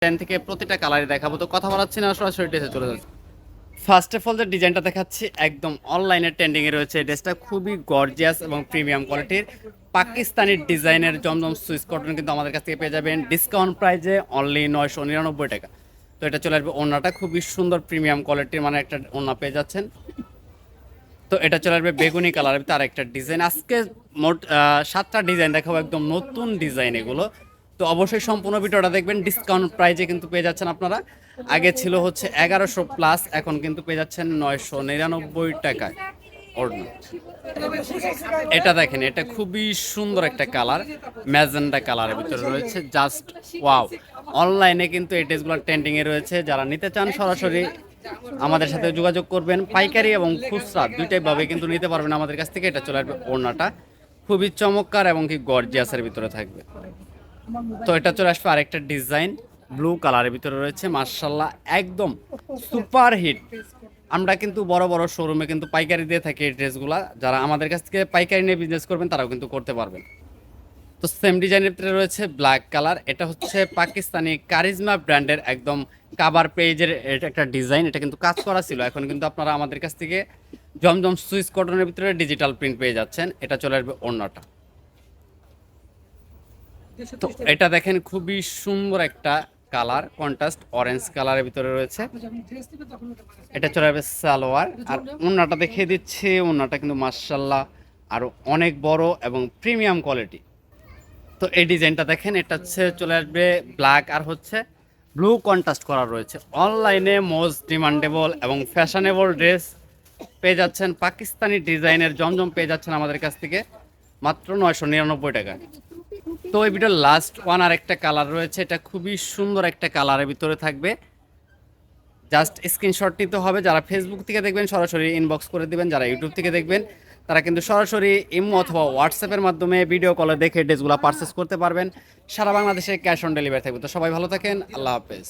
10 থেকে প্রতিটা কালারই দেখাবো। তো কথা বলাচ্ছি না, সরাসরি ড্রেসে চলে যাচ্ছি। ফার্স্ট অফ অল যে ডিজাইনটা দেখাচ্ছি একদম অনলাইনে ট্রেন্ডিং এ রয়েছে। এই ড্রেসটা খুবই গর্জিয়াস এবং প্রিমিয়াম কোয়ালিটির পাকিস্তানি ডিজাইনের জমজম সুইস কটন কিন্তু আমাদের কাছ থেকে পেয়ে যাবেন ডিসকাউন্ট প্রাইজে অনলি 999 টাকা। তো এটা চলে আসবে, ওড়নাটা খুবই সুন্দর প্রিমিয়াম কোয়ালিটির মানে একটা ওড়না পেয়ে যাচ্ছেন। তো এটা চলে আসবে বেগুনি কালারের, তার একটা ডিজাইন। আজকে মোট 7টা ডিজাইন দেখাবো, একদম নতুন ডিজাইন এগুলো। তো অবশ্যই সম্পূর্ণ ভিডিওটা দেখবেন। ডিসকাউন্ট প্রাইজে কিন্তু পেয়ে যাচ্ছেন আপনারা। আগে ছিল হচ্ছে 1100 প্লাস, এখন কিন্তু পেয়ে যাচ্ছেন 999 টাকায় ওড়না। এটা দেখেন, এটা খুবই সুন্দর একটা কালার, ম্যাজেন্ডা কালারের ভিতরে রয়েছে। Just wow! অনলাইনে কিন্তু এই ড্রেসগুলো ট্রেন্ডিং এ রয়েছে। যারা নিতে চান সরাসরি আমাদের সাথে যোগাযোগ করবেন। পাইকারি এবং খুচরা দুইটাই ভাবে কিন্তু নিতে পারবেন আমাদের কাছ থেকে। এটা চলে আসবে, ওড়নাটা খুবই চমৎকার এবং কি গর্জিয়াসের ভিতরে থাকবে। তো এটা চলে আসবে আরেকটা ডিজাইন, ব্লু কালারের ভিতরে রয়েছে। মার্শাল্লাহ, একদম সুপার হিট। আমরা কিন্তু বড় বড় শোরুমে কিন্তু পাইকারি দিয়ে থাকি এই ড্রেসগুলা। যারা আমাদের কাছ থেকে পাইকারি নিয়ে বিজনেস করবেন তারাও কিন্তু করতে পারবেন। তো সেম ডিজাইনের ভিতরে রয়েছে ব্ল্যাক কালার। এটা হচ্ছে পাকিস্তানি কারিজমা ব্র্যান্ডের একদম কাভার পেজের এটা একটা ডিজাইন। এটা কিন্তু কাজ করা ছিল, এখন কিন্তু আপনারা আমাদের কাছ থেকে জমজম সুইস কটনের ভিতরে ডিজিটাল প্রিন্ট পেয়ে যাচ্ছেন। এটা চলে আসবে ওড়নাটা। তো এটা দেখেন, খুবই সুন্দর একটা কালার, কন্ট্রাস্ট অরেঞ্জ কালারের ভিতরে রয়েছে। এটা চলে আসবে সালোয়ার। আর ওড়নাটা দেখিয়ে দিচ্ছি, ওড়নাটা কিন্তু মাশাআল্লাহ আরো অনেক বড় এবং প্রিমিয়াম কোয়ালিটি। তো এই ডিজাইনটা দেখেন, এটা হচ্ছে চলে আসবে ব্ল্যাক আর হচ্ছে ব্লু কন্ট্রাস্ট করা রয়েছে। অনলাইনে মোস্ট ডিমান্ডেবল এবং ফ্যাশনেবল ড্রেস পেয়ে যাচ্ছেন, পাকিস্তানি ডিজাইনের জমজম পেয়ে যাচ্ছেন আমাদের কাছ থেকে মাত্র 999 টাকা। তো এই ভিডিওর লাস্ট ওয়ান আর একটা কালার রয়েছে। এটা খুবই সুন্দর একটা কালারের ভিতরে থাকবে। জাস্ট স্ক্রিনশট নিতে হবে। যারা ফেসবুক থেকে দেখবেন সরাসরি ইনবক্স করে দিবেন, যারা ইউটিউব থেকে দেখবেন তারা কিন্তু সরাসরি ইমো অথবা হোয়াটসঅ্যাপের মাধ্যমে ভিডিও কলে দেখে ড্রেসগুলো পারচেস করতে পারবেন। সারা বাংলাদেশে ক্যাশ অন ডেলিভারি থাকবে। তো সবাই ভালো থাকেন, আল্লাহ হাফেজ।